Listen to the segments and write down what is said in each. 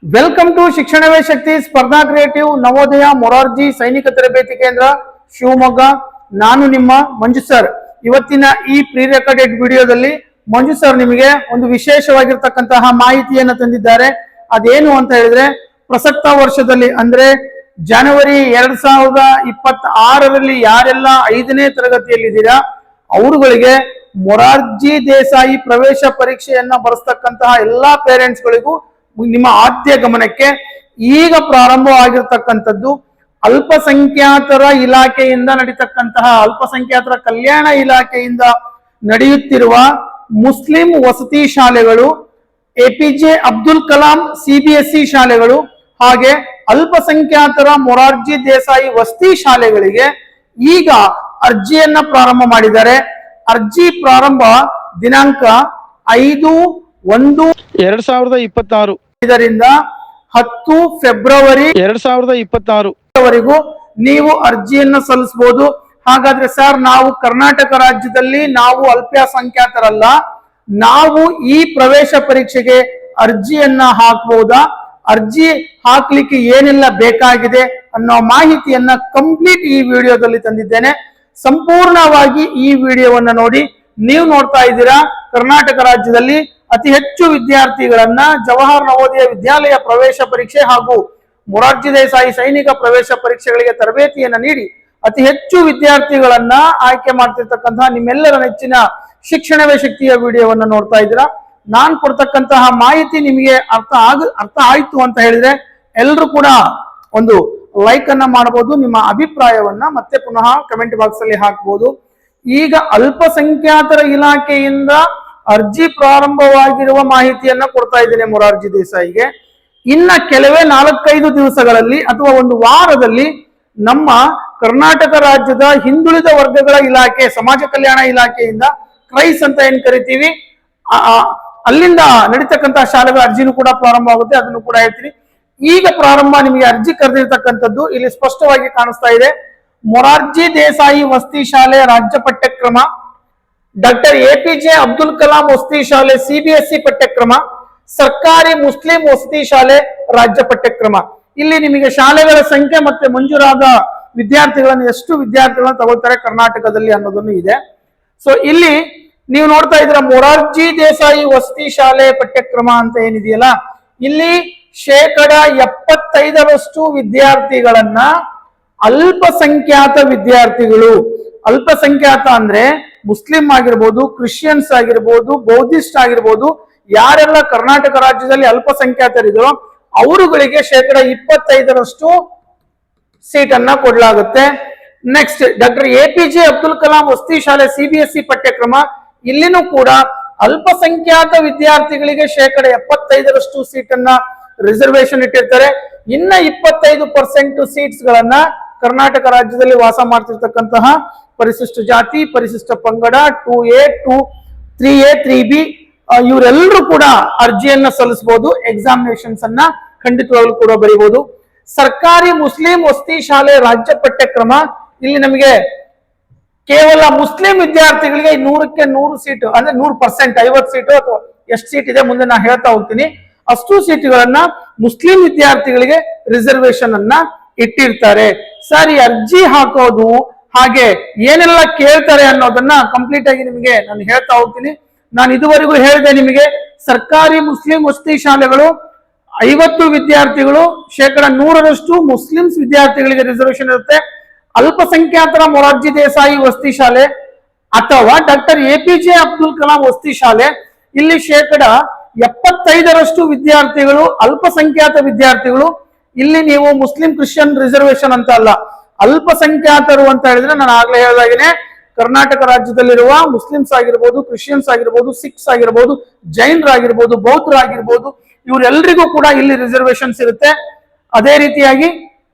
Welcome to ಶಿಕ್ಷಣವೇ ಶಕ್ತಿ ಸ್ಪರ್ಧಾ creative Navodaya Morarji ಸೈನಿಕ ತರಬೇತಿ ಕೇಂದ್ರ ಶಿವಮೊಗ್ಗ. ನಾನು ನಿಮ್ಮ ಮಂಜು ಸರ್. ಇವತ್ತಿನ ಈ ಪ್ರೀ ರೆಕಾರ್ಡೆಡ್ ವಿಡಿಯೋದಲ್ಲಿ ಮಂಜು ಸರ್ ನಿಮಗೆ ಒಂದು ವಿಶೇಷವಾಗಿರ್ತಕ್ಕಂತಹ ಮಾಹಿತಿಯನ್ನು ತಂದಿದ್ದಾರೆ. ಅದೇನು ಅಂತ ಹೇಳಿದ್ರೆ, ಪ್ರಸಕ್ತ ವರ್ಷದಲ್ಲಿ ಅಂದ್ರೆ ಜನವರಿ 2026ರಲ್ಲಿ ಯಾರೆಲ್ಲ 5ನೇ ತರಗತಿಯಲ್ಲಿದ್ದೀರಾ ಅವರುಗಳಿಗೆ ಮೊರಾರ್ಜಿ ದೇಸಾಯಿ ಪ್ರವೇಶ ಪರೀಕ್ಷೆಯನ್ನ ಬರೆಸ್ತಕ್ಕಂತಹ ಎಲ್ಲಾ ಪೇರೆಂಟ್ಸ್ ಗಳಿಗೂ ನಿಮ್ಮ ಆದ್ಯ ಗಮನಕ್ಕೆ ಈಗ ಪ್ರಾರಂಭವಾಗಿರ್ತಕ್ಕಂಥದ್ದು ಅಲ್ಪಸಂಖ್ಯಾತರ ಇಲಾಖೆಯಿಂದ ನಡೀತಕ್ಕಂತಹ ಅಲ್ಪಸಂಖ್ಯಾತರ ಕಲ್ಯಾಣ ಇಲಾಖೆಯಿಂದ ನಡೆಯುತ್ತಿರುವ ಮುಸ್ಲಿಂ ವಸತಿ ಶಾಲೆಗಳು, APJ ಅಬ್ದುಲ್ ಕಲಾಂ CBSE ಶಾಲೆಗಳು ಹಾಗೆ ಅಲ್ಪಸಂಖ್ಯಾತರ ಮೊರಾರ್ಜಿ ದೇಸಾಯಿ ವಸತಿ ಶಾಲೆಗಳಿಗೆ ಈಗ ಅರ್ಜಿಯನ್ನ ಪ್ರಾರಂಭ ಮಾಡಿದ್ದಾರೆ. ಅರ್ಜಿ ಪ್ರಾರಂಭ ದಿನಾಂಕ 5/1/2026 ಇದರಿಂದ 10 ಫೆಬ್ರವರಿ 2026 ವರೆಗೂ ನೀವು ಅರ್ಜಿಯನ್ನ ಸಲ್ಲಿಸಬಹುದು. ಹಾಗಾದ್ರೆ ಸರ್, ನಾವು ಕರ್ನಾಟಕ ರಾಜ್ಯದಲ್ಲಿ ನಾವು ಅಲ್ಪಸಂಖ್ಯಾತರಲ್ಲ, ನಾವು ಈ ಪ್ರವೇಶ ಪರೀಕ್ಷೆಗೆ ಅರ್ಜಿಯನ್ನ ಹಾಕಬಹುದಾ, ಅರ್ಜಿ ಹಾಕ್ಲಿಕ್ಕೆ ಏನೆಲ್ಲ ಬೇಕಾಗಿದೆ ಅನ್ನೋ ಮಾಹಿತಿಯನ್ನ ಕಂಪ್ಲೀಟ್ ಈ ವಿಡಿಯೋದಲ್ಲಿ ತಂದಿದ್ದೇನೆ. ಸಂಪೂರ್ಣವಾಗಿ ಈ ವಿಡಿಯೋವನ್ನ ನೋಡಿ. ನೀವು ನೋಡ್ತಾ ಇದ್ದೀರಾ, ಕರ್ನಾಟಕ ರಾಜ್ಯದಲ್ಲಿ ಅತಿ ಹೆಚ್ಚು ವಿದ್ಯಾರ್ಥಿಗಳನ್ನ ಜವಾಹರ್ ನವೋದಯ ವಿದ್ಯಾಲಯ ಪ್ರವೇಶ ಪರೀಕ್ಷೆ ಹಾಗೂ ಮೊರಾರ್ಜಿ ದೇಸಾಯಿ ಸೈನಿಕ ಪ್ರವೇಶ ಪರೀಕ್ಷೆಗಳಿಗೆ ತರಬೇತಿಯನ್ನ ನೀಡಿ ಅತಿ ಹೆಚ್ಚು ವಿದ್ಯಾರ್ಥಿಗಳನ್ನ ಆಯ್ಕೆ ಮಾಡ್ತಿರ್ತಕ್ಕಂತಹ ನಿಮ್ಮೆಲ್ಲರ ನೆಚ್ಚಿನ ಶಿಕ್ಷಣವೇ ಶಕ್ತಿಯ ವಿಡಿಯೋವನ್ನ ನೋಡ್ತಾ ಇದ್ದೀರಾ. ನಾನ್ ಕೊಡ್ತಕ್ಕಂತಹ ಮಾಹಿತಿ ನಿಮಗೆ ಅರ್ಥ ಆಯ್ತು ಅಂತ ಹೇಳಿದ್ರೆ ಎಲ್ರು ಕೂಡ ಒಂದು ಲೈಕ್ ಅನ್ನ ಮಾಡಬಹುದು, ನಿಮ್ಮ ಅಭಿಪ್ರಾಯವನ್ನ ಮತ್ತೆ ಪುನಃ ಕಮೆಂಟ್ ಬಾಕ್ಸ್ ಅಲ್ಲಿ ಹಾಕಬಹುದು. ಈಗ ಅಲ್ಪಸಂಖ್ಯಾತರ ಇಲಾಖೆಯಿಂದ ಅರ್ಜಿ ಪ್ರಾರಂಭವಾಗಿರುವ ಮಾಹಿತಿಯನ್ನ ಕೊಡ್ತಾ ಇದ್ದೇನೆ ಮೊರಾರ್ಜಿ ದೇಸಾಯಿಗೆ. ಇನ್ನ ಕೆಲವೇ 4-5 ದಿವಸಗಳಲ್ಲಿ ಅಥವಾ ಒಂದು ವಾರದಲ್ಲಿ ನಮ್ಮ ಕರ್ನಾಟಕ ರಾಜ್ಯದ ಹಿಂದುಳಿದ ವರ್ಗಗಳ ಇಲಾಖೆ, ಸಮಾಜ ಕಲ್ಯಾಣ ಇಲಾಖೆಯಿಂದ ಕ್ರೈಸ್ ಅಂತ ಏನ್ ಕರಿತೀವಿ, ಅಲ್ಲಿಂದ ನಡೀತಕ್ಕಂತಹ ಶಾಲೆಗಳ ಅರ್ಜಿನೂ ಕೂಡ ಪ್ರಾರಂಭ ಆಗುತ್ತೆ. ಅದನ್ನು ಕೂಡ ಹೇಳ್ತೀನಿ. ಈಗ ಪ್ರಾರಂಭ ನಿಮಗೆ ಅರ್ಜಿ ಕರೆದಿರ್ತಕ್ಕಂಥದ್ದು ಇಲ್ಲಿ ಸ್ಪಷ್ಟವಾಗಿ ಕಾಣಿಸ್ತಾ ಇದೆ. ಮೊರಾರ್ಜಿ ದೇಸಾಯಿ ವಸತಿ ಶಾಲೆ ರಾಜ್ಯ ಪಠ್ಯಕ್ರಮ, ಡಾಕ್ಟರ್ APJ ಅಬ್ದುಲ್ ಕಲಾಂ ವಸತಿ ಶಾಲೆ CBSE ಪಠ್ಯಕ್ರಮ, ಸರ್ಕಾರಿ ಮುಸ್ಲಿಂ ವಸತಿ ಶಾಲೆ ರಾಜ್ಯ ಪಠ್ಯಕ್ರಮ. ಇಲ್ಲಿ ನಿಮಗೆ ಶಾಲೆಗಳ ಸಂಖ್ಯೆ ಮತ್ತೆ ಮಂಜೂರಾದ ವಿದ್ಯಾರ್ಥಿಗಳನ್ನು, ಎಷ್ಟು ವಿದ್ಯಾರ್ಥಿಗಳನ್ನು ತಗೊಳ್ತಾರೆ ಕರ್ನಾಟಕದಲ್ಲಿ ಅನ್ನೋದನ್ನು ಇದೆ. ಸೊ ಇಲ್ಲಿ ನೀವು ನೋಡ್ತಾ ಇದ್ದೀರಾ, ಮೊರಾರ್ಜಿ ದೇಸಾಯಿ ವಸತಿ ಶಾಲೆ ಪಠ್ಯಕ್ರಮ ಅಂತ ಏನಿದೆಯಲ್ಲ, ಇಲ್ಲಿ 75% ವಿದ್ಯಾರ್ಥಿಗಳನ್ನ ಅಲ್ಪಸಂಖ್ಯಾತ ವಿದ್ಯಾರ್ಥಿಗಳು, ಅಲ್ಪಸಂಖ್ಯಾತ ಅಂದ್ರೆ ಮುಸ್ಲಿಂ ಆಗಿರ್ಬೋದು, ಕ್ರಿಶ್ಚಿಯನ್ಸ್ ಆಗಿರ್ಬೋದು, ಬೌದ್ಧಿಸ್ಟ್ ಆಗಿರ್ಬೋದು, ಯಾರೆಲ್ಲ ಕರ್ನಾಟಕ ರಾಜ್ಯದಲ್ಲಿ ಅಲ್ಪಸಂಖ್ಯಾತರಿದ್ರು ಅವರುಗಳಿಗೆ 25% ಸೀಟ್ ಅನ್ನ ಕೊಡಲಾಗುತ್ತೆ. Next doctor APJ Abdul Kalam ವಸತಿ ಶಾಲೆ CBSE ಪಠ್ಯಕ್ರಮ, ಇಲ್ಲಿನೂ ಕೂಡ ಅಲ್ಪಸಂಖ್ಯಾತ ವಿದ್ಯಾರ್ಥಿಗಳಿಗೆ 75% ಸೀಟ್ ಅನ್ನ ರಿಸರ್ವೇಶನ್ ಇಟ್ಟಿರ್ತಾರೆ. ಇನ್ನ 25% ಸೀಟ್ಸ್ ಗಳನ್ನ ಕರ್ನಾಟಕ ರಾಜ್ಯದಲ್ಲಿ ವಾಸ ಮಾಡ್ತಿರ್ತಕ್ಕಂತಹ ಪರಿಶಿಷ್ಟ ಜಾತಿ, ಪರಿಶಿಷ್ಟ ಪಂಗಡ, 2A, 3A, 3B ಇವರೆಲ್ಲರೂ ಕೂಡ ಅರ್ಜಿಯನ್ನ ಸಲ್ಲಿಸಬಹುದು. ಎಕ್ಸಾಮಿನೇಷನ್ಸ್ ಅನ್ನ ಖಂಡಿತವಾಗ್ಲೂ ಕೂಡ ಬರೀಬಹುದು. ಸರ್ಕಾರಿ ಮುಸ್ಲಿಂ ವಸತಿ ಶಾಲೆ ರಾಜ್ಯ ಪಠ್ಯಕ್ರಮ, ಇಲ್ಲಿ ನಮಗೆ ಕೇವಲ ಮುಸ್ಲಿಂ ವಿದ್ಯಾರ್ಥಿಗಳಿಗೆ 100ಕ್ಕೆ 100 ಸೀಟ್ ಅಂದ್ರೆ 100%, 50 ಸೀಟು ಅಥವಾ ಎಷ್ಟು ಸೀಟ್ ಇದೆ ಮುಂದೆ ನಾ ಹೇಳ್ತಾ ಹೋಗ್ತೀನಿ, ಅಷ್ಟು ಸೀಟುಗಳನ್ನ ಮುಸ್ಲಿಂ ವಿದ್ಯಾರ್ಥಿಗಳಿಗೆ ರಿಸರ್ವೇಶನ್ ಅನ್ನ ಇಟ್ಟಿರ್ತಾರೆ. ಸರ್, ಈ ಅರ್ಜಿ ಹಾಕೋದು ಹಾಗೆ ಏನೆಲ್ಲ ಕೇಳ್ತಾರೆ ಅನ್ನೋದನ್ನ ಕಂಪ್ಲೀಟ್ ಆಗಿ ನಿಮಗೆ ನಾನು ಹೇಳ್ತಾ ಹೋಗ್ತೀನಿ. ನಾನು ಇದುವರೆಗೂ ಹೇಳಿದೆ ನಿಮಗೆ, ಸರ್ಕಾರಿ ಮುಸ್ಲಿಂ ವಸತಿ ಶಾಲೆಗಳು 50 ವಿದ್ಯಾರ್ಥಿಗಳು, 100% ಮುಸ್ಲಿಮ್ಸ್ ವಿದ್ಯಾರ್ಥಿಗಳಿಗೆ ರಿಸರ್ವೇಶನ್ ಇರುತ್ತೆ. ಅಲ್ಪಸಂಖ್ಯಾತರ ಮೊರಾರ್ಜಿ ದೇಸಾಯಿ ವಸತಿ ಶಾಲೆ ಅಥವಾ ಡಾಕ್ಟರ್ APJ ಅಬ್ದುಲ್ ಕಲಾಂ ವಸತಿ ಶಾಲೆ, ಇಲ್ಲಿ 75% ವಿದ್ಯಾರ್ಥಿಗಳು ಅಲ್ಪಸಂಖ್ಯಾತ ವಿದ್ಯಾರ್ಥಿಗಳು. ಇಲ್ಲಿ ನೀವು ಮುಸ್ಲಿಂ ಕ್ರಿಶ್ಚಿಯನ್ ರಿಸರ್ವೇಶನ್ ಅಂತ ಅಲ್ಲ, ಅಲ್ಪಸಂಖ್ಯಾತರು ಅಂತ ಹೇಳಿದ್ರೆ ನಾನು ಆಗ್ಲೇ ಹೇಳಿದಾಗೇನೆ ಕರ್ನಾಟಕ ರಾಜ್ಯದಲ್ಲಿರುವ ಮುಸ್ಲಿಮ್ಸ್ ಆಗಿರ್ಬೋದು, ಕ್ರಿಶ್ಚಿಯನ್ಸ್ ಆಗಿರ್ಬೋದು, ಸಿಖ್ಸ್ ಆಗಿರ್ಬೋದು, ಜೈನರಾಗಿರ್ಬೋದು, ಬೌದ್ಧರಾಗಿರ್ಬೋದು, ಇವರೆಲ್ಲರಿಗೂ ಕೂಡ ಇಲ್ಲಿ ರಿಸರ್ವೇಶನ್ಸ್ ಇರುತ್ತೆ. ಅದೇ ರೀತಿಯಾಗಿ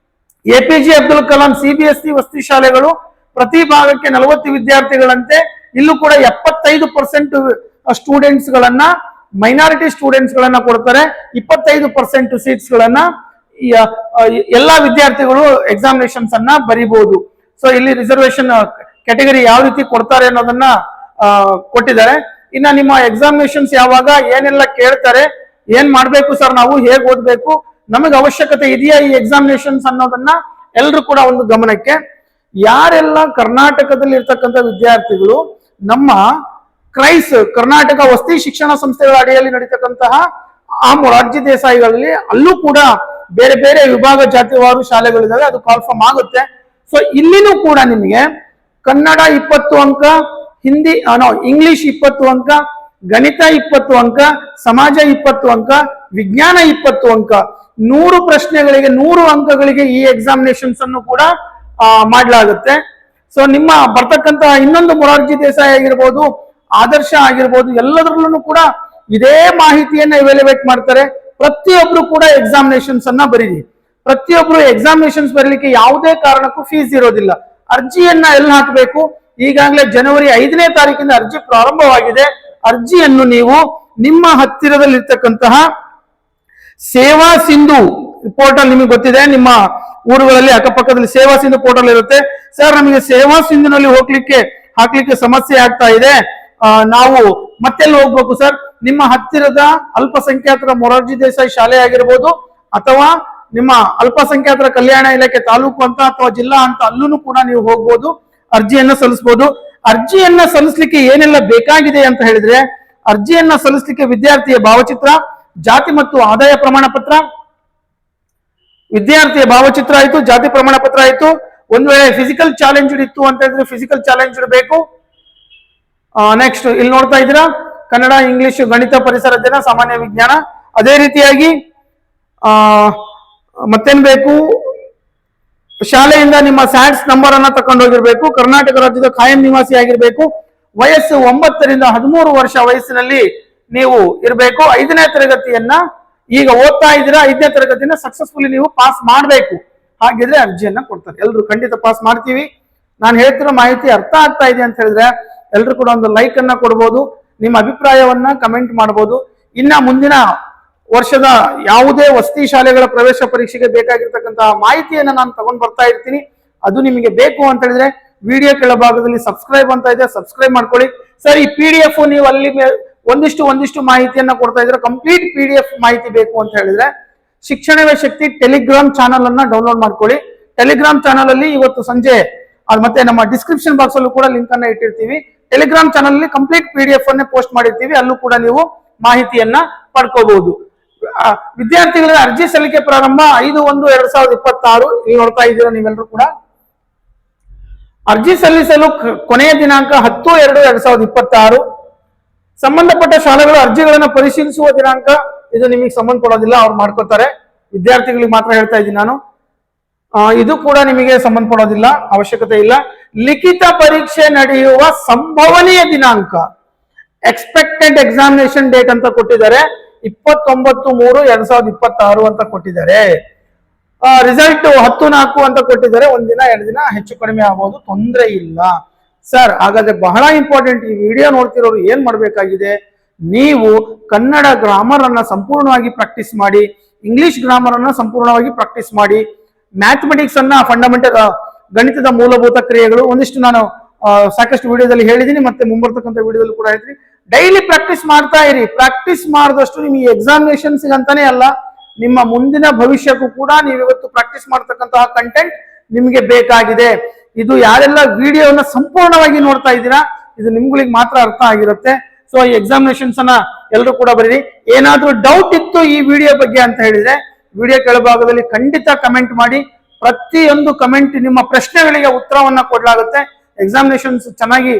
APJ ಅಬ್ದುಲ್ ಕಲಾಂ CBSE ವಸತಿ ಶಾಲೆಗಳು ಪ್ರತಿ ಭಾಗಕ್ಕೆ 40 ವಿದ್ಯಾರ್ಥಿಗಳಂತೆ ಇಲ್ಲೂ ಕೂಡ 75% ಸ್ಟೂಡೆಂಟ್ಸ್ ಗಳನ್ನ, ಮೈನಾರಿಟಿ ಸ್ಟೂಡೆಂಟ್ಸ್ ಗಳನ್ನ ಕೊಡ್ತಾರೆ. 25% ಸೀಟ್ಸ್ ಗಳನ್ನ ಎಲ್ಲಾ ವಿದ್ಯಾರ್ಥಿಗಳು ಎಕ್ಸಾಮಿನೇಷನ್ಸ್ ಅನ್ನ ಬರೀಬಹುದು. ಸೊ ಇಲ್ಲಿ ರಿಸರ್ವೇಶನ್ ಕ್ಯಾಟಗರಿ ಯಾವ ರೀತಿ ಕೊಡ್ತಾರೆ ಅನ್ನೋದನ್ನ ಕೊಟ್ಟಿದ್ದಾರೆ. ಇನ್ನ ನಿಮ್ಮ ಎಕ್ಸಾಮಿನೇಷನ್ಸ್ ಯಾವಾಗ ಏನೆಲ್ಲ ಕೇಳ್ತಾರೆ ಏನ್ ಮಾಡ್ಬೇಕು ಸರ್, ನಾವು ಹೇಗ್ ಓದ್ಬೇಕು, ನಮಗೆ ಅವಶ್ಯಕತೆ ಇದೆಯಾ ಈ ಎಕ್ಸಾಮಿನೇಷನ್ಸ್ ಅನ್ನೋದನ್ನ ಎಲ್ರು ಕೂಡ ಒಂದು ಗಮನಕ್ಕೆ. ಯಾರೆಲ್ಲ ಕರ್ನಾಟಕದಲ್ಲಿ ಇರ್ತಕ್ಕಂಥ ವಿದ್ಯಾರ್ಥಿಗಳು ನಮ್ಮ ಕ್ರೈಸ್ ಕರ್ನಾಟಕ ವಸತಿ ಶಿಕ್ಷಣ ಸಂಸ್ಥೆಗಳ ಅಡಿಯಲ್ಲಿ ನಡೀತಕ್ಕಂತಹ ಆ ಮೊರಾರ್ಜಿ ದೇಸಾಯಿಗಳಲ್ಲಿ ಅಲ್ಲೂ ಕೂಡ ಬೇರೆ ಬೇರೆ ವಿಭಾಗ ಜಾತಿವಾರು ಶಾಲೆಗಳಿದಾವೆ, ಅದು ಕಾಲ್ಫಾರ್ಮ್ ಆಗುತ್ತೆ. ಸೊ ಇಲ್ಲಿನೂ ಕೂಡ ನಿಮಗೆ ಕನ್ನಡ 20 ಅಂಕ, ಹಿಂದಿ ಇಂಗ್ಲಿಷ್ 20 ಅಂಕ, ಗಣಿತ 20 ಅಂಕ, ಸಮಾಜ 20 ಅಂಕ, ವಿಜ್ಞಾನ 20 ಅಂಕ, 100 ಪ್ರಶ್ನೆಗಳಿಗೆ 100 ಅಂಕಗಳಿಗೆ ಈ ಎಕ್ಸಾಮಿನೇಷನ್ಸ್ ಅನ್ನು ಕೂಡ ಮಾಡಲಾಗುತ್ತೆ. ಸೊ ನಿಮ್ಮ ಬರ್ತಕ್ಕಂತ ಇನ್ನೊಂದು ಮೊರಾರ್ಜಿ ದೇಸಾಯಿ ಆಗಿರ್ಬೋದು, ಆದರ್ಶ ಆಗಿರ್ಬೋದು, ಎಲ್ಲದರಲ್ಲೂ ಕೂಡ ಇದೇ ಮಾಹಿತಿಯನ್ನ ಇವ್ಯಾಲ್ಯುವೇಟ್ ಮಾಡ್ತಾರೆ. ಪ್ರತಿಯೊಬ್ರು ಕೂಡ ಎಕ್ಸಾಮಿನೇಷನ್ಸ್ ಅನ್ನ ಬರೀರಿ. ಪ್ರತಿಯೊಬ್ರು ಎಕ್ಸಾಮಿನೇಷನ್ಸ್ ಬರೀಲಿಕ್ಕೆ ಯಾವುದೇ ಕಾರಣಕ್ಕೂ ಫೀಸ್ ಇರೋದಿಲ್ಲ. ಅರ್ಜಿಯನ್ನ ಎಲ್ಲಿ ಹಾಕಬೇಕು, ಈಗಾಗಲೇ ಜನವರಿ 5ನೇ ತಾರೀಕಿಂದ ಅರ್ಜಿ ಪ್ರಾರಂಭವಾಗಿದೆ. ಅರ್ಜಿಯನ್ನು ನೀವು ನಿಮ್ಮ ಹತ್ತಿರದಲ್ಲಿರ್ತಕ್ಕಂತಹ ಸೇವಾ ಸಿಂಧು ಪೋರ್ಟಲ್, ನಿಮಗೆ ಗೊತ್ತಿದೆ ನಿಮ್ಮ ಊರುಗಳಲ್ಲಿ ಅಕ್ಕಪಕ್ಕದಲ್ಲಿ ಸೇವಾ ಸಿಂಧು ಪೋರ್ಟಲ್ ಇರುತ್ತೆ. ಸರ್, ನಮಗೆ ಸೇವಾ ಸಿಂಧುನಲ್ಲಿ ಹಾಕ್ಲಿಕ್ಕೆ ಸಮಸ್ಯೆ ಆಗ್ತಾ ಇದೆ, ನಾವು ಮತ್ತೆಲ್ಲಿ ಹೋಗ್ಬೇಕು ಸರ್? ನಿಮ್ಮ ಹತ್ತಿರದ ಅಲ್ಪಸಂಖ್ಯಾತರ ಮೊರಾರ್ಜಿ ದೇಸಾಯಿ ಶಾಲೆ ಆಗಿರ್ಬೋದು, ಅಥವಾ ನಿಮ್ಮ ಅಲ್ಪಸಂಖ್ಯಾತರ ಕಲ್ಯಾಣ ಇಲಾಖೆ ತಾಲೂಕು ಅಂತ ಅಥವಾ ಜಿಲ್ಲಾ ಅಂತ ಅಲ್ಲೂ ಕೂಡ ನೀವು ಹೋಗ್ಬೋದು, ಅರ್ಜಿಯನ್ನ ಸಲ್ಲಿಸಬಹುದು. ಅರ್ಜಿಯನ್ನ ಸಲ್ಲಿಸಲಿಕ್ಕೆ ಏನೆಲ್ಲ ಬೇಕಾಗಿದೆ ಅಂತ ಹೇಳಿದ್ರೆ, ಅರ್ಜಿಯನ್ನ ಸಲ್ಲಿಸಲಿಕ್ಕೆ ವಿದ್ಯಾರ್ಥಿಯ ಭಾವಚಿತ್ರ, ಜಾತಿ ಮತ್ತು ಆದಾಯ ಪ್ರಮಾಣ ಪತ್ರ, ವಿದ್ಯಾರ್ಥಿಯ ಭಾವಚಿತ್ರ ಆಯ್ತು, ಜಾತಿ ಪ್ರಮಾಣ ಪತ್ರ ಆಯ್ತು. ಒಂದು ವೇಳೆ ಫಿಸಿಕಲ್ ಚಾಲೆಂಜ್ ಇತ್ತು ಅಂತ ಹೇಳಿದ್ರೆ ಫಿಸಿಕಲ್ ಚಾಲೆಂಜ್ ಬೇಕು. ನೆಕ್ಸ್ಟ್ ಇಲ್ಲಿ ನೋಡ್ತಾ ಇದ್ದೀರಾ, ಕನ್ನಡ, ಇಂಗ್ಲಿಷ್, ಗಣಿತ, ಪರಿಸರ ಅಧ್ಯಯನ, ಸಾಮಾನ್ಯ ವಿಜ್ಞಾನ. ಅದೇ ರೀತಿಯಾಗಿ ಮತ್ತೇನ್ ಬೇಕು, ಶಾಲೆಯಿಂದ ನಿಮ್ಮ ಸ್ಯಾಟ್ಸ್ ನಂಬರ್ ಅನ್ನ ತಕೊಂಡೋಗಿರ್ಬೇಕು, ಕರ್ನಾಟಕ ರಾಜ್ಯದ ಕಾಯಂ ನಿವಾಸಿ ಆಗಿರ್ಬೇಕು, ವಯಸ್ಸು 9 ರಿಂದ 13 ವರ್ಷ ವಯಸ್ಸಿನಲ್ಲಿ ನೀವು ಇರಬೇಕು. 5ನೇ ತರಗತಿಯನ್ನ ಈಗ ಓದ್ತಾ ಇದ್ದೀರಾ, 5ನೇ ತರಗತಿಯನ್ನ ಸಕ್ಸಸ್ಫುಲಿ ನೀವು ಪಾಸ್ ಮಾಡಬೇಕು. ಹಾಗಿದ್ರೆ ಅರ್ಜಿಯನ್ನ ಕೊಡ್ತಾರೆ. ಎಲ್ರು ಖಂಡಿತ ಪಾಸ್ ಮಾಡ್ತೀವಿ. ನಾನು ಹೇಳ್ತಿರೋ ಮಾಹಿತಿ ಅರ್ಥ ಆಗ್ತಾ ಇದೆ ಅಂತ ಹೇಳಿದ್ರೆ ಎಲ್ರು ಕೂಡ ಒಂದು ಲೈಕ್ ಅನ್ನ ಕೊಡ್ಬೋದು, ನಿಮ್ಮ ಅಭಿಪ್ರಾಯವನ್ನ ಕಮೆಂಟ್ ಮಾಡಬಹುದು. ಇನ್ನ ಮುಂದಿನ ವರ್ಷದ ಯಾವುದೇ ವಸತಿ ಶಾಲೆಗಳ ಪ್ರವೇಶ ಪರೀಕ್ಷೆಗೆ ಬೇಕಾಗಿರ್ತಕ್ಕಂತಹ ಮಾಹಿತಿಯನ್ನ ನಾನು ತಗೊಂಡ್ ಬರ್ತಾ ಇರ್ತೀನಿ. ಅದು ನಿಮಗೆ ಬೇಕು ಅಂತ ಹೇಳಿದ್ರೆ ವಿಡಿಯೋ ಕೆಳಭಾಗದಲ್ಲಿ ಸಬ್ಸ್ಕ್ರೈಬ್ ಅಂತ ಇದೆ, ಸಬ್ಸ್ಕ್ರೈಬ್ ಮಾಡ್ಕೊಳ್ಳಿ. ಸರ್, ಈ PDF ನೀವು ಅಲ್ಲಿ ಒಂದಿಷ್ಟು ಮಾಹಿತಿಯನ್ನ ಕೊಡ್ತಾ ಇದ್ರೆ, ಕಂಪ್ಲೀಟ್ PDF ಮಾಹಿತಿ ಬೇಕು ಅಂತ ಹೇಳಿದ್ರೆ ಶಿಕ್ಷಣವೇ ಶಕ್ತಿ ಟೆಲಿಗ್ರಾಮ್ ಚಾನಲ್ ಅನ್ನ ಡೌನ್ಲೋಡ್ ಮಾಡ್ಕೊಳ್ಳಿ. ಟೆಲಿಗ್ರಾಮ್ ಚಾನಲ್ ಅಲ್ಲಿ ಇವತ್ತು ಸಂಜೆ ಮತ್ತೆ ನಮ್ಮ ಡಿಸ್ಕ್ರಿಪ್ಷನ್ ಬಾಕ್ಸ್ ಅಲ್ಲೂ ಕೂಡ ಲಿಂಕ್ ಅನ್ನ ಇಟ್ಟಿರ್ತೀವಿ. ಟೆಲಿಗ್ರಾಮ್ ಚಾನಲ್ ಅಲ್ಲಿ ಕಂಪ್ಲೀಟ್ PDF ಅನ್ನೇ ಪೋಸ್ಟ್ ಮಾಡಿರ್ತೀವಿ, ಅಲ್ಲೂ ಕೂಡ ನೀವು ಮಾಹಿತಿಯನ್ನ ಪಡ್ಕೋಬಹುದು. ವಿದ್ಯಾರ್ಥಿಗಳ ಅರ್ಜಿ ಸಲ್ಲಿಕೆ ಪ್ರಾರಂಭ 5/1/2026. ಇಲ್ಲಿ ನೋಡ್ತಾ ಇದ್ದೀರಾ ನೀವೆಲ್ಲರೂ ಕೂಡ. ಅರ್ಜಿ ಸಲ್ಲಿಸಲು ಕೊನೆಯ ದಿನಾಂಕ 10/2/2026. ಸಂಬಂಧಪಟ್ಟ ಶಾಲೆಗಳು ಅರ್ಜಿಗಳನ್ನು ಪರಿಶೀಲಿಸುವ ದಿನಾಂಕ ಇದು ನಿಮಗೆ ಸಂಬಂಧಪಡೋದಿಲ್ಲ, ಅವ್ರು ಮಾಡ್ಕೋತಾರೆ. ವಿದ್ಯಾರ್ಥಿಗಳಿಗೆ ಮಾತ್ರ ಹೇಳ್ತಾ ಇದ್ದೀನಿ ನಾನು. ಇದು ಕೂಡ ನಿಮಗೆ ಸಂಬಂಧಪಡೋದಿಲ್ಲ, ಅವಶ್ಯಕತೆ ಇಲ್ಲ. ಲಿಖಿತ ಪರೀಕ್ಷೆ ನಡೆಯುವ ಸಂಭವನೀಯ ದಿನಾಂಕ, ಎಕ್ಸ್ಪೆಕ್ಟೆಡ್ ಎಕ್ಸಾಮಿನೇಷನ್ ಡೇಟ್ ಅಂತ ಕೊಟ್ಟಿದ್ದಾರೆ, 29/3/2026 ಅಂತ ಕೊಟ್ಟಿದ್ದಾರೆ. ರಿಸಲ್ಟ್ 10/4 ಅಂತ ಕೊಟ್ಟಿದ್ದಾರೆ. 1 ದಿನ 2 ದಿನ ಹೆಚ್ಚು ಕಡಿಮೆ ಆಗಬಹುದು, ತೊಂದರೆ ಇಲ್ಲ. ಸರ್, ಹಾಗಾದ್ರೆ ಬಹಳ ಇಂಪಾರ್ಟೆಂಟ್, ಈ ವಿಡಿಯೋ ನೋಡ್ತಿರೋರು ಏನ್ ಮಾಡ್ಬೇಕಾಗಿದೆ, ನೀವು ಕನ್ನಡ ಗ್ರಾಮರ್ ಅನ್ನ ಸಂಪೂರ್ಣವಾಗಿ ಪ್ರಾಕ್ಟೀಸ್ ಮಾಡಿ, ಇಂಗ್ಲಿಷ್ ಗ್ರಾಮರ್ ಅನ್ನ ಸಂಪೂರ್ಣವಾಗಿ ಪ್ರಾಕ್ಟೀಸ್ ಮಾಡಿ, ಮ್ಯಾಥಮೆಟಿಕ್ಸ್ ಅನ್ನ ಫಂಡಮೆಂಟಲ್ ಗಣಿತದ ಮೂಲಭೂತ ಕ್ರಿಯೆಗಳು ಒಂದಿಷ್ಟು ನಾನು ಸಾಕಷ್ಟು ವಿಡಿಯೋದಲ್ಲಿ ಹೇಳಿದ್ದೀನಿ, ಮತ್ತೆ ಮುಂಬರ್ತಕ್ಕಂಥ ವಿಡಿಯೋದಲ್ಲಿ ಕೂಡ ಹೇಳ್ತೀನಿ. ಡೈಲಿ ಪ್ರಾಕ್ಟೀಸ್ ಮಾಡ್ತಾ ಇರಿ. ಪ್ರಾಕ್ಟೀಸ್ ಮಾಡಿದಷ್ಟು ನಿಮಗೆ ಎಕ್ಸಾಮಿನೇಷನ್ಸ್ ಅಂತಾನೆ ಅಲ್ಲ, ನಿಮ್ಮ ಮುಂದಿನ ಭವಿಷ್ಯಕ್ಕೂ ಕೂಡ ನೀವು ಇವತ್ತು ಪ್ರಾಕ್ಟೀಸ್ ಮಾಡತಕ್ಕಂತಹ ಕಂಟೆಂಟ್ ನಿಮಗೆ ಬೇಕಾಗಿದೆ. ಇದು ಯಾರೆಲ್ಲ ವಿಡಿಯೋನ ಸಂಪೂರ್ಣವಾಗಿ ನೋಡ್ತಾ ಇದ್ದೀರಾ, ಇದು ನಿಮ್ಗಳಿಗೆ ಮಾತ್ರ ಅರ್ಥ ಆಗಿರುತ್ತೆ. ಸೊ ಈ ಎಕ್ಸಾಮಿನೇಷನ್ಸ್ ಅನ್ನ ಎಲ್ಲರೂ ಕೂಡ ಬರೀರಿ. ಏನಾದ್ರೂ ಡೌಟ್ ಇತ್ತು ಈ ವಿಡಿಯೋ ಬಗ್ಗೆ ಅಂತ ಹೇಳಿದ್ರೆ ವಿಡಿಯೋ ಕೆಳಭಾಗದಲ್ಲಿ ಖಂಡಿತ ಕಮೆಂಟ್ ಮಾಡಿ. ಪ್ರತಿಯೊಂದು ಕಮೆಂಟ್ ನಿಮ್ಮ ಪ್ರಶ್ನೆಗಳಿಗೆ ಉತ್ತರವನ್ನ ಕೊಡಲಾಗುತ್ತೆ. ಎಕ್ಸಾಮಿನೇಷನ್ಸ್ ಚೆನ್ನಾಗಿ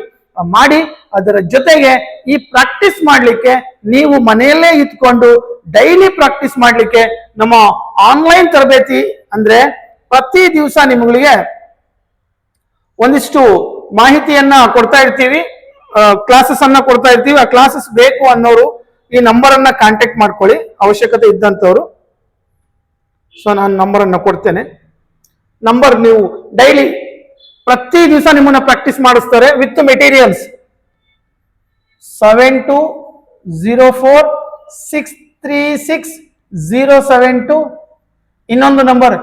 ಮಾಡಿ, ಅದರ ಜೊತೆಗೆ ಈ ಪ್ರಾಕ್ಟೀಸ್ ಮಾಡ್ಲಿಕ್ಕೆ ನೀವು ಮನೆಯಲ್ಲೇ ಇಟ್ಕೊಂಡು ಡೈಲಿ ಪ್ರಾಕ್ಟೀಸ್ ಮಾಡ್ಲಿಕ್ಕೆ ನಮ್ಮ ಆನ್ಲೈನ್ ತರಬೇತಿ ಅಂದ್ರೆ ಪ್ರತಿ ದಿವಸ ನಿಮಗೆ ಒಂದಿಷ್ಟು ಮಾಹಿತಿಯನ್ನ ಕೊಡ್ತಾ ಇರ್ತೀವಿ, ಕ್ಲಾಸಸ್ ಅನ್ನ ಕೊಡ್ತಾ ಇರ್ತೀವಿ. ಆ ಕ್ಲಾಸಸ್ ಬೇಕು ಅನ್ನೋರು ಈ ನಂಬರ್ ಅನ್ನ ಕಾಂಟ್ಯಾಕ್ಟ್ ಮಾಡ್ಕೊಳ್ಳಿ, ಅವಶ್ಯಕತೆ ಇದ್ದಂತವ್ರು. ಸೊ ನಾನು ನಂಬರ್ ಅನ್ನ ಕೊಡ್ತೇನೆ. ನಂಬರ್ ನೀವು ಡೈಲಿ ಪ್ರತಿ ದಿವಸ ನಿಮ್ಮನ್ನ ಪ್ರಾಕ್ಟೀಸ್ ಮಾಡಿಸ್ತಾರೆ ವಿತ್ ಮೆಟೀರಿಯಲ್ಸ್. 7204636072. ಇನ್ನೊಂದು ನಂಬರ್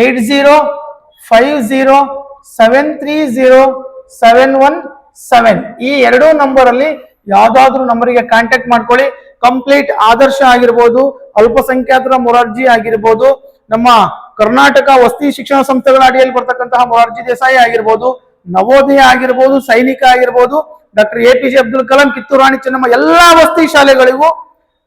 8050730717. ಈ 2 ನಂಬರ್ ಅಲ್ಲಿ ಯಾವ್ದಾದ್ರು ನಂಬರಿಗೆ ಕಾಂಟ್ಯಾಕ್ಟ್ ಮಾಡ್ಕೊಳ್ಳಿ. ಕಂಪ್ಲೀಟ್ ಆದರ್ಶ ಆಗಿರ್ಬೋದು, ಅಲ್ಪಸಂಖ್ಯಾತರ ಮೊರಾರ್ಜಿ ಆಗಿರ್ಬೋದು, ನಮ್ಮ ಕರ್ನಾಟಕ ವಸತಿ ಶಿಕ್ಷಣ ಸಂಸ್ಥೆಗಳ ಅಡಿಯಲ್ಲಿ ಬರ್ತಕ್ಕಂತಹ ಮೊರಾರ್ಜಿ ದೇಸಾಯಿ ಆಗಿರ್ಬೋದು, ನವೋದಯ ಆಗಿರ್ಬೋದು, ಸೈನಿಕ ಆಗಿರ್ಬೋದು, ಡಾಕ್ಟರ್ APJ ಅಬ್ದುಲ್ ಕಲಾಂ, ಕಿತ್ತೂರು ರಾಣಿ ಚೆನ್ನಮ್ಮ, ಎಲ್ಲಾ ವಸತಿ ಶಾಲೆಗಳಿಗೂ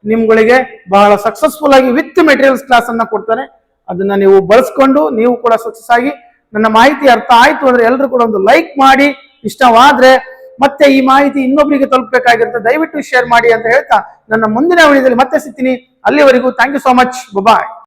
ನಿಮ್ಗಳಿಗೆ ಬಹಳ ಸಕ್ಸಸ್ಫುಲ್ ಆಗಿ ವಿತ್ ಮೆಟೀರಿಯಲ್ಸ್ ಕ್ಲಾಸ್ ಅನ್ನ ಕೊಡ್ತಾನೆ. ಅದನ್ನ ನೀವು ಬಳಸ್ಕೊಂಡು ನೀವು ಕೂಡ ಸಕ್ಸಸ್ ಆಗಿ. ನನ್ನ ಮಾಹಿತಿ ಅರ್ಥ ಆಯ್ತು ಅಂದ್ರೆ ಎಲ್ಲರೂ ಕೂಡ ಒಂದು ಲೈಕ್ ಮಾಡಿ, ಇಷ್ಟವಾದ್ರೆ ಮತ್ತೆ ಈ ಮಾಹಿತಿ ಇನ್ನೊಬ್ಬರಿಗೆ ತಲುಪಬೇಕಾಗಿರುತ್ತೆ, ದಯವಿಟ್ಟು ಶೇರ್ ಮಾಡಿ ಅಂತ ಹೇಳ್ತಾ ನನ್ನ ಮುಂದಿನ ವಿಡಿಯೋದಲ್ಲಿ ಮತ್ತೆ ಸಿಗ್ತೀನಿ. ಅಲ್ಲಿವರೆಗೂ thank you so much. Bye.